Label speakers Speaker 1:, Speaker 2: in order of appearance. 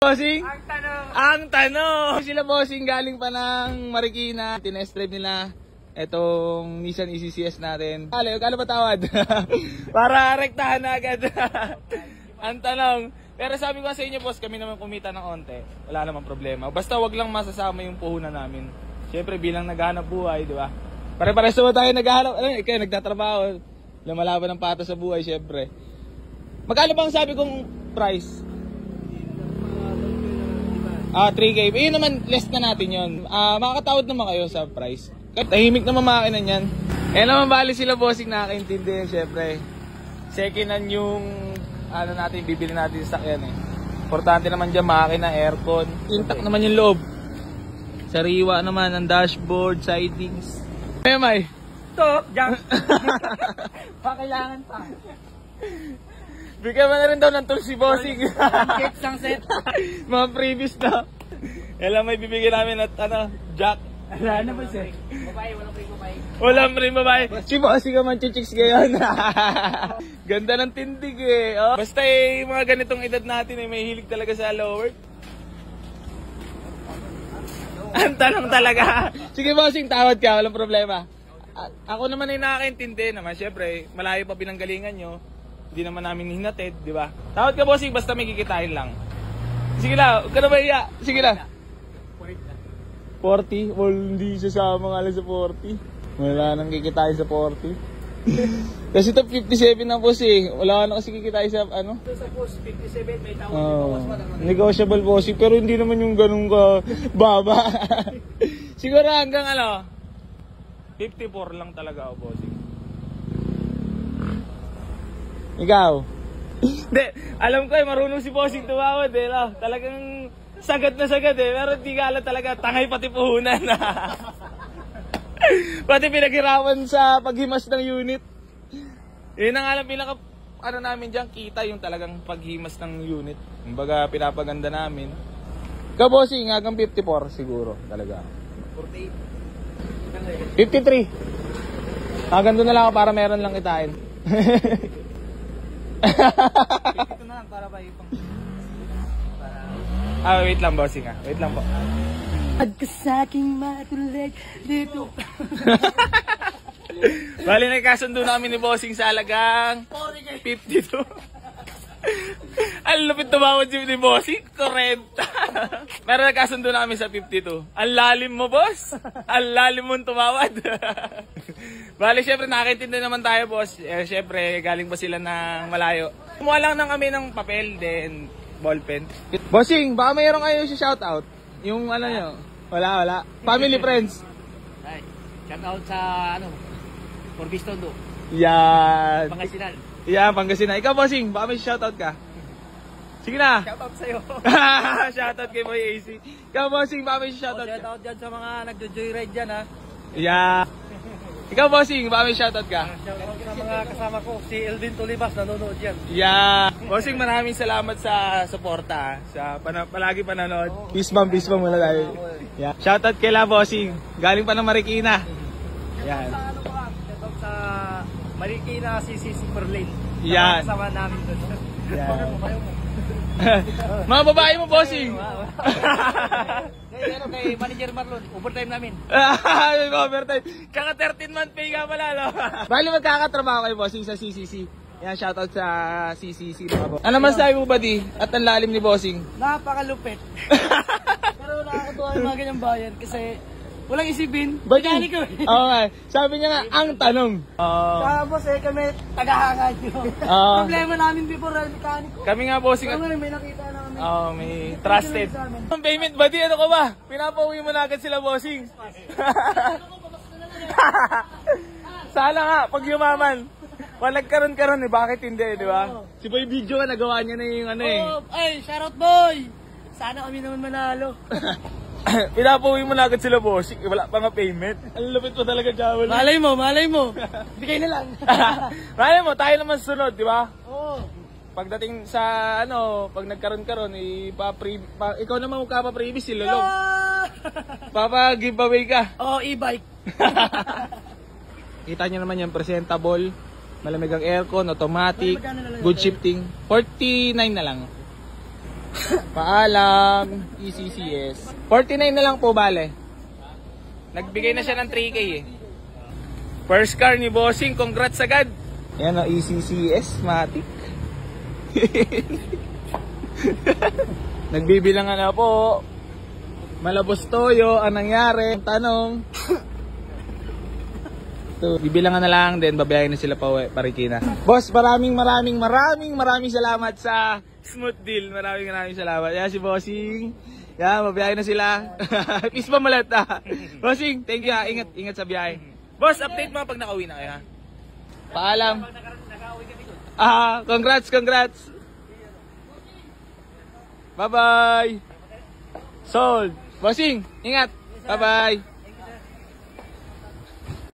Speaker 1: Bossing? Ang tanong! Sila bossing galing pa ng Marikina. Tinest drive nila etong Nissan ECCS natin. Kala ba tawad? Para rektahan na agad. Ang tanong. Pero sabi ko sa inyo boss, kami naman kumita ng onte. Wala namang problema. Basta wag lang masasama yung puhunan namin. Siyempre bilang naghahanap buhay, di ba? Pare-pares naman tayo naghahanap. Kayo nagtatrabaho. Lumalaban ng pata sa buhay, siyempre. Magkano bang sabi kong price? 3K. Yun naman, less na natin yun. Makakatawad naman kayo sa price. Tahimik naman makina niyan. Kaya naman bali sila bossing nakakaintindi yan, syempre. Second hand yung natin, bibili natin sa sakyan eh. Importante naman dyan makina, aircon. Intact naman yung loob. Sariwa naman ang dashboard, sidings. May.
Speaker 2: Ito, jump. Pakailangan pa.
Speaker 1: Bigyan mo na rin daw ng tools si bossing.
Speaker 2: Kips ang set.
Speaker 1: Mga previous na. Kailan may bibigyan namin at jack.
Speaker 2: Ano ba siya? Babae, walang rin babae.
Speaker 1: Walang rin babae. Si bossing naman chichicks ngayon. Ganda ng tindig eh. Oh. Basta mga ganitong edad natin may hilig talaga sa lower. Ang tanong talaga. Sige bossing, tawad ka, walang problema. Ako naman ay nakakaintindi naman. Siyempre, malayo pa pinanggalingan nyo. Hindi naman namin hinatid, di ba? Tawad ka bossing, basta may kikitain lang. Sige na, huwag ka na ba iya? Sige na. 40? Well, hindi sasama nga lang sa 40. Wala nang kikitain sa 40. Kasi ito 57 na boss eh. Wala na kasi kikitain sa ano?
Speaker 2: Ito sa post 57, may tawag bawas pa naman.
Speaker 1: Negotiable bossing, pero hindi naman yung ganun ka baba. Siguro hanggang 54 lang talaga ako bossing. Ikaw? Hindi, alam ko marunong si bossing tumawad eh. Talagang sagad na sagad eh. Pero di ka alam talaga, tangay pati puhunan. Pati pinaghirapan sa paghimas ng unit. Yun ang alam pinaka namin dyan, kita yung talagang paghimas ng unit. Kumbaga pinapaganda namin. Ikaw bossing, hanggang 54 siguro talaga.
Speaker 2: 48.
Speaker 1: 53. Hanggang doon na lang ako para meron lang kitain.
Speaker 2: Ito na lang para ba ipang...
Speaker 1: Wait lang bossing wait lang po.
Speaker 2: At kasaking matulig dito.
Speaker 1: Bali nagkasundo namin ni bossing sa halagang 52. Ang lupit tumawad ni bossing, 40. Pero nagkasundo namin sa 52. Ang lalim mo boss, ang lalim mong tumawad. Bali syempre nakakaintindi naman tayo boss. Syempre galing pa sila ng malayo. Kumuha lang ng kami ng papel then ballpen. Bossing, baka mayroon kayo si shoutout? Yung nyo? Wala. Family, friends?
Speaker 2: Ay, shoutout sa Forbiston do.
Speaker 1: Yan.
Speaker 2: Pangasinan.
Speaker 1: Yan, Pangasinan. Ikaw, bossing, baka may shoutout ka? Sige na.
Speaker 2: Shoutout sa'yo.
Speaker 1: Shoutout kay Boy AC. Ikaw, bossing, baka may shoutout ka?
Speaker 2: Shoutout dyan sa mga nagjo-joyride dyan ha.
Speaker 1: Yeah. Ikaw, bossing, baka may shoutout ka?
Speaker 2: Shoutout sa mga kasama ko, si Eldin Tolibas nanonood dyan.
Speaker 1: Yeah. Bossing, maraming salamat sa suporta. Sa palagi panonood. Peace bomb muna tayo. Yeah. Shoutout kay La Bossing. Galing pa ng Marikina. Yan.
Speaker 2: Shoutout sa Marikina CCC Perlin.
Speaker 1: Yan.
Speaker 2: Kasama namin doon.
Speaker 1: Yan. Mga babae mo, bossing.
Speaker 2: Kay Manager Marlon, overtime namin.
Speaker 1: Overtime. Kaka 13-month pay ka pala, no? Bali magkakatrabaho kayo, bossing, sa CCC. Yan, shoutout sa CCC. Ano man sabi mo, buddy? At ang lalim ni bossing?
Speaker 2: Napakalupit. Pero nakakatuwa yung mga ganyang bayan kasi walang isipin.
Speaker 1: Buddy?
Speaker 2: Mekaniko.
Speaker 1: Oo nga. Sabi niya nga, ang tanong.
Speaker 2: Tapos kami tagahangan nyo. Problema namin before mekaniko.
Speaker 1: Kami nga, bossing.
Speaker 2: Kami may nakita na kami.
Speaker 1: May trusted. Ang payment, buddy, ano ka ba? Pinapauwi mo na agad sila, bossing. Sana nga, pag yumaman. Nagkaroon eh, bakit hindi, di ba? Si Boy Video nga, nagawa niya na yung
Speaker 2: Ay, shoutout boy! Sana kami naman manalo.
Speaker 1: Pinapauwi mo na agad sila, bossing. Wala pa nga payment. Ang lupit mo talaga, Jawel.
Speaker 2: Malay mo. Bigay na lang.
Speaker 1: Malay mo, tayo naman sunod, di ba?
Speaker 2: Oo.
Speaker 1: Pagdating sa pag nagkaroon, ikaw naman magpapa-previous si Lolong. Papa-giveaway ka.
Speaker 2: E-bike.
Speaker 1: Kita nyo naman yung presentable, malamig ang aircon, automatic, good shifting. 49 na lang. Paalam, ECCS. 49 na lang po, bale. Nagbigay na siya ng 3K eh. First car ni Bossing, congrats agad. Yan o, ECCS, matik. Nagbibilangan na po. Malabos toyo, anong nangyari? Tanong. So, bibilangan na lang, then babayaran na sila pa Marikina. Boss, maraming salamat sa smooth deal. Maraming salamat. Yan si Bossing. Yan, babayaran na sila. Peace pa malat ah. Bossing, thank you ha. Ingat sa biyahe. Boss, update mo pag nakauwi na kayo ha. Paalam. Congrats. Bye-bye. Sold. Bossing, ingat. Bye-bye.